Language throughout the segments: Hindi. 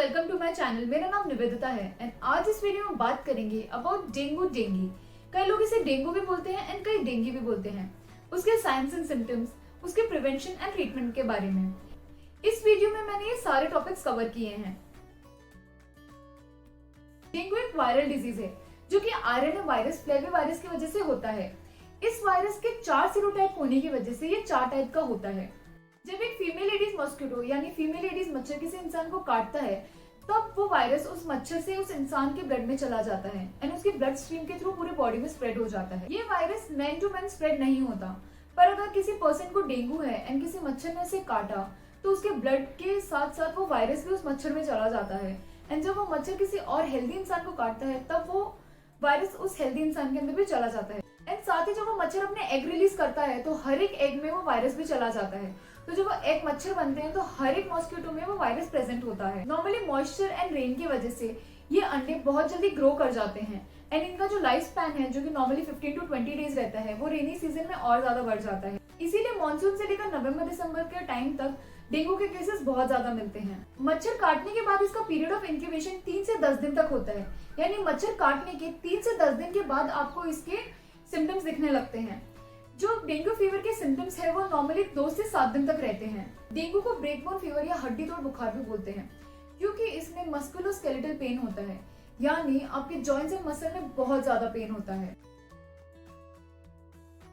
Welcome to my channel. मेरा नाम निवेदिता है एंड आज इस वीडियो में बात करेंगे अबाउट डेंगू। कई लोग इसे डेंगू भी बोलते हैं एंड कई डेंगू भी बोलते हैं। उसके साइंस एंड सिम्टम्स, उसके प्रिवेंशन एंड ट्रीटमेंट के बारे में इस वीडियो में मैंने ये सारे टॉपिक्स कवर किए हैं। डेंगू एक वायरल डिजीज है जो कि आरएनए वायरस, फ्लेवी वायरस की वजह से होता है। इस वायरस के 4 सीरोटाइप होने की वजह से ये 4 टाइप का होता है। जब एक फीमेल एडिस मॉस्किटो यानी फीमेल एडिस मच्छर किसी इंसान को काटता है तब वो वायरस उस मच्छर से उस इंसान के ब्लड में चला जाता है एंड उसकी ब्लड स्ट्रीम के थ्रू पूरी बॉडी में स्प्रेड हो जाता है। ये virus man to man spread नहीं होता, पर अगर किसी पर्सन को डेंगू है एंड किसी मच्छर ने उसे काटा तो उसके ब्लड के साथ साथ वो वायरस भी उस मच्छर में चला जाता है एंड जब वो मच्छर किसी और हेल्दी इंसान को काटता है तब वो वायरस उस हेल्दी इंसान के अंदर भी चला जाता है। एंड साथ ही जब वो मच्छर अपने एग रिलीज करता है तो हर एक एग में वो वायरस भी चला जाता है। तो जब वो एग मच्छर बनते हैं तो हर एक मॉस्किटो में वो वायरस प्रेजेंट होता है। नॉर्मली मॉइस्चर एंड रेन की वजह से ये अंडे बहुत जल्दी ग्रो कर जाते हैं एंड इनका जो लाइफ स्पैन है जो कि नॉर्मली 15 to 20 डेज रहता है वो रेनी सीजन में और ज्यादा बढ़ जाता है। इसीलिए मानसून से लेकर नवंबर दिसंबर के टाइम तक डेंगू के केसेस बहुत ज्यादा मिलते हैं। मच्छर काटने के बाद इसका पीरियड ऑफ इंक्यूबेशन 3 से 10 दिन तक होता है, यानी मच्छर काटने के 3 से 10 दिन के बाद आपको इसके सिम्टम्स दिखने लगते हैं। जो डेंगू फीवर के सिम्टम्स है वो नॉर्मली 2 से 7 दिन तक रहते हैं। डेंगू को ब्रेकबोन फीवर या हड्डी तोड़ बुखार भी बोलते हैं क्योंकि इसमें मस्कुलोस्केलेटल पेन होता है, यानी आपके जॉइंट्स एंड मसल में बहुत ज्यादा पेन होता है।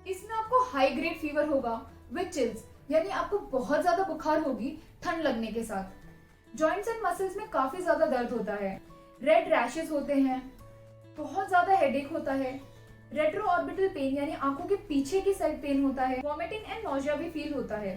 इसमें आपको हाई ग्रेड फीवर होगा विद चिल्स, यानी आपको बहुत ज्यादा बुखार होगी ठंड लगने के साथ। जॉइंट्स एंड मसल्स में काफी ज्यादा दर्द होता है, रेड रैशेस होते हैं, बहुत ज्यादा हेडेक होता है, रेट्रो ऑर्बिटल पेन यानी आंखों के पीछे की साइड पेन होता है, वॉमिटिंग एंड नॉजिया भी फील होता है।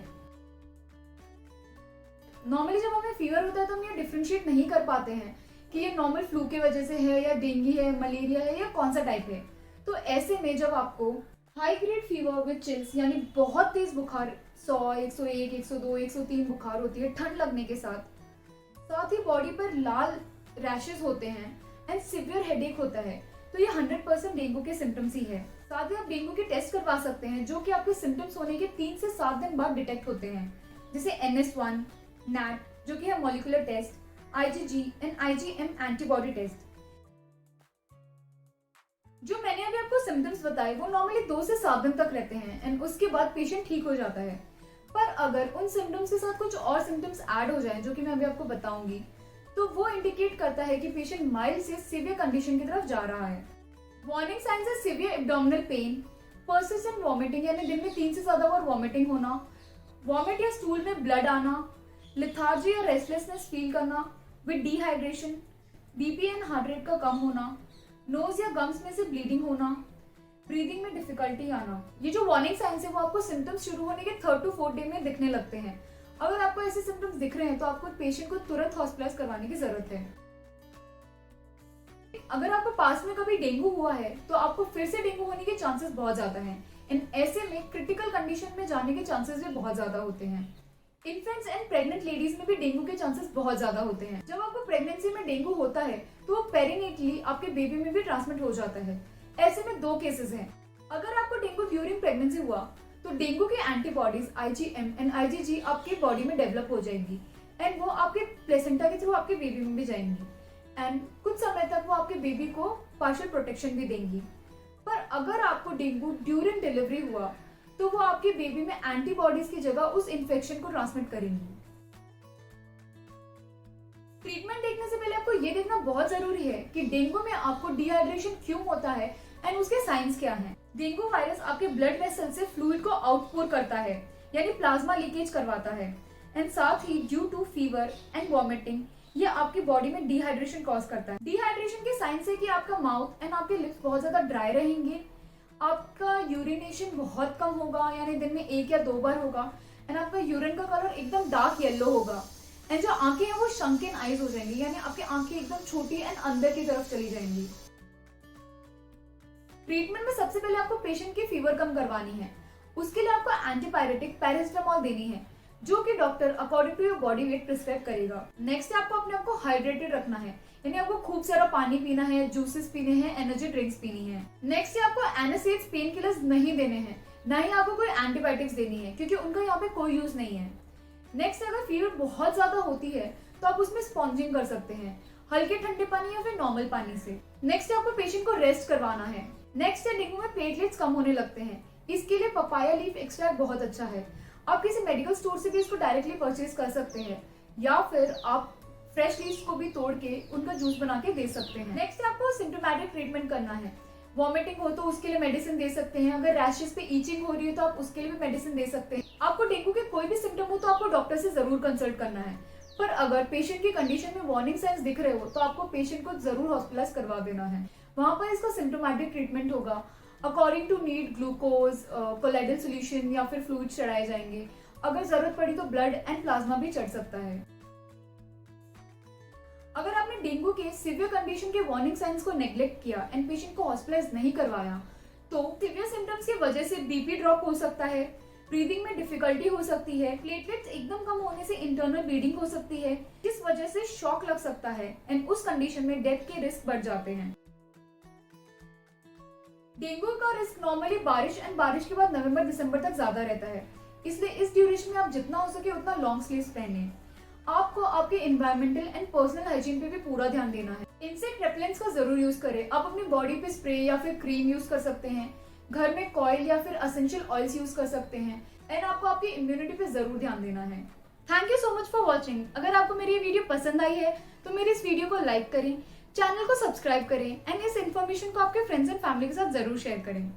नॉर्मली जब हमें फीवर होता है तो हम ये डिफरेंशिएट नहीं कर पाते हैं कि ये नॉर्मल फ्लू की वजह से है या डेंगू है, मलेरिया है या कौन सा टाइप है। तो ऐसे में जब आपको high grade fever with chills यानी बहुत तेज बुखार 100, 101, 102, 103 बुखार होती है ठंड लगने के साथ ही बॉडी पर लाल रैशेस होते हैं एंड सिवियर हेडेक होता है, तो ये 100% डेंगू के सिम्टम्स ही है। साथ ही आप डेंगू के टेस्ट करवा सकते हैं जो कि आपके सिम्टम्स होने के 3 से 7 दिन बाद डिटेक्ट होते हैं, जैसे NS1, NAT जो कि है molecular test, IgG and IgM antibody test. जो मैंने अभी आपको सिम्टम्स बताए वो नॉर्मली 2 से 7 दिन तक रहते हैं एंड उसके बाद पेशेंट ठीक हो जाता है। पर अगर उन सिम्टम्स के साथ कुछ और सिम्टम्स ऐड हो जाएं जो कि मैं अभी आपको बताऊंगी तो वो इंडिकेट करता है कि पेशेंट माइल्ड से सीवियर कंडीशन की तरफ जा रहा है। वार्निंग साइंस है severe abdominal pain, persistent vomiting यानी दिन में 3 से ज्यादा बार वॉमिटिंग होना, वॉमिट या स्टूल में ब्लड आना, लेथार्जी या रेस्टलेसनेस फील करना with dehydration, BP and heart rate का कम होना, नोज या गम्स में से ब्लीडिंग होना, ब्रीदिंग में डिफिकल्टी आना। ये जो वार्निंग साइंस है वो आपको सिम्टम्स शुरू होने के 3rd to 4th डे में दिखने लगते हैं। अगर आपको ऐसे सिम्टम्स दिख रहे हैं तो आपको पेशेंट को तुरंत हॉस्पिटलाइज करवाने की जरूरत है। अगर आपको पास में कभी डेंगू हुआ है तो आपको फिर से डेंगू होने के चांसेस बहुत ज्यादा हैं एंड ऐसे में क्रिटिकल कंडीशन में जाने के चांसेस भी बहुत ज्यादा होते हैं। इन्फेंट्स एंड प्रेग्नेंट लेडीज में भी डेंगू के चांसेस बहुत ज्यादा होते हैं। जब आपको प्रेगनेंसी में डेंगू होता है तो वो पेरिनेटली आपके बेबी में भी ट्रांसमिट हो जाता है। ऐसे में 2 केसेस हैं। अगर आपको डेंगू ड्यूरिंग प्रेगनेंसी हुआ तो डेंगू के एंटीबॉडीज IgM एंड IgG आपके बॉडी में डेवलप हो जाएंगी एंड वो आपके प्लेसेंटा के थ्रू आपके बेबी में भी जाएंगी एंड कुछ समय तक वो आपके बेबी को पार्शियल प्रोटेक्शन भी देंगी। पर अगर आपको डेंगू ड्यूरिंग डिलीवरी हुआ तो वो आपके बेबी में एंटीबॉडीज की जगह उस इन्फेक्शन को ट्रांसमिट करेंगी। ट्रीटमेंट देखने से पहले आपको ये देखना बहुत जरूरी है कि डेंगू में आपको डिहाइड्रेशन क्यों होता है एंड उसके साइंस क्या हैं। डेंगू वायरस आपके ब्लड वेसल से फ्लूइड को आउटपोर करता है यानी प्लाज्मा लीकेज करवाता है एंड साथ ही due to fever and vomiting ये आपकी बॉडी में डिहाइड्रेशन कॉज करता है। डिहाइड्रेशन के साइंस है कि आपका माउथ एंड आपके लिप्स बहुत ज्यादा ड्राई रहेंगे, आपका यूरिनेशन बहुत कम होगा यानी दिन में 1 या 2 बार होगा एंड आपका यूरिन का कलर एकदम डार्क येलो होगा एंड जो आंखें हैं वो शंकन आईज हो जाएंगी यानी आपकी आंखें एकदम छोटी एंड अंदर की तरफ चली जाएंगी। ट्रीटमेंट में सबसे पहले आपको पेशेंट की फीवर कम करवानी है। उसके लिए आपको एंटीपायरेटिक पैरासिटामोल देनी है जो कि doctor according to your body weight prescribe करेगा। नेक्स्ट आपको अपने आप को हाइड्रेटेड रखना है यानी आपको खूब सारा पानी पीना है, जूसेस पीने हैं, एनर्जी ड्रिंक्स पीनी है। नेक्स्ट आपको एनासिड्स, पेन किलर्स नहीं देने हैं, ना ही आपको कोई एंटीबायोटिक्स देनी है क्योंकि उनका यहाँ पे कोई यूज नहीं है। नेक्स्ट अगर फीवर बहुत ज्यादा होती है तो आप उसमें स्पॉन्जिंग कर सकते हैं, हल्के ठंडे पानी या फिर नॉर्मल पानी से। नेक्स्ट आपको पेशेंट को रेस्ट करवाना है। नेक्स्ट है डेंगू में प्लेटलेट्स कम होने लगते हैं, इसके लिए पपाया लीफ एक्सट्रैक्ट बहुत अच्छा है। आप किसी मेडिकल स्टोर से भी इसको डायरेक्टली परचेज कर सकते हैं या फिर आप फ्रेश लीव्स को भी तोड़ के उनका जूस बना के दे सकते हैं। नेक्स्ट आपको सिम्टोमेटिक ट्रीटमेंट करना है। वॉमिटिंग हो तो उसके लिए मेडिसिन दे सकते हैं, अगर रैशेस पे ईचिंग हो रही है तो आप उसके लिए भी मेडिसिन दे सकते हैं। आपको डेंगू के कोई भी सिम्टम हो तो आपको डॉक्टर से जरूर कंसल्ट करना है, पर अगर पेशेंट की कंडीशन में वार्निंग साइंस दिख रहे हो तो आपको पेशेंट को जरूर हॉस्पिटलाइज करवा देना है। वहां पर इसका सिम्टोमेटिक ट्रीटमेंट होगा। According to need glucose, colloidal solution या फिर फ्लूइड चढ़ाए जाएंगे। अगर जरूरत पड़ी तो ब्लड एंड प्लाज्मा भी चढ़ सकता है। अगर आपने डेंगू के सीवियर कंडीशन के वार्निंग साइंस को नेग्लेक्ट किया एंड पेशेंट को हॉस्पिटलाइज नहीं करवाया तो सीवियर सिम्टम्स की वजह से बीपी ड्रॉप हो सकता है, ब्रीदिंग में डिफिकल्टी हो सकती है, प्लेटलेट्स एकदम कम होने से इंटरनल ब्लीडिंग हो सकती है, जिस वजह से शॉक लग सकता है एंड उस कंडीशन में डेथ के रिस्क बढ़ जाते हैं। डेंगू का रिस्क नॉर्मली बारिश के बाद नवंबर दिसंबर तक ज्यादा रहता है, इसलिए इस ड्यूरेशन में आप जितना हो सके उतना लॉन्ग स्लीव्स पहने। आपको आपके एनवायरमेंटल एंड पर्सनल हाइजीन पे भी पूरा ध्यान देना है। इंसेक्ट रेपेलेंट्स का जरूर यूज करें। आप अपनी बॉडी पे स्प्रे या फिर क्रीम यूज कर सकते हैं, घर में कॉइल या फिर एसेंशियल ऑयल्स यूज कर सकते हैं एंड आपको आपकी इम्यूनिटी पे जरूर ध्यान देना है। Thank you so much for watching. अगर आपको मेरी ये वीडियो पसंद आई है तो मेरी इस वीडियो को लाइक करें, चैनल को सब्सक्राइब करें एंड इस इन्फॉर्मेशन को आपके फ्रेंड्स एंड फैमिली के साथ जरूर शेयर करें।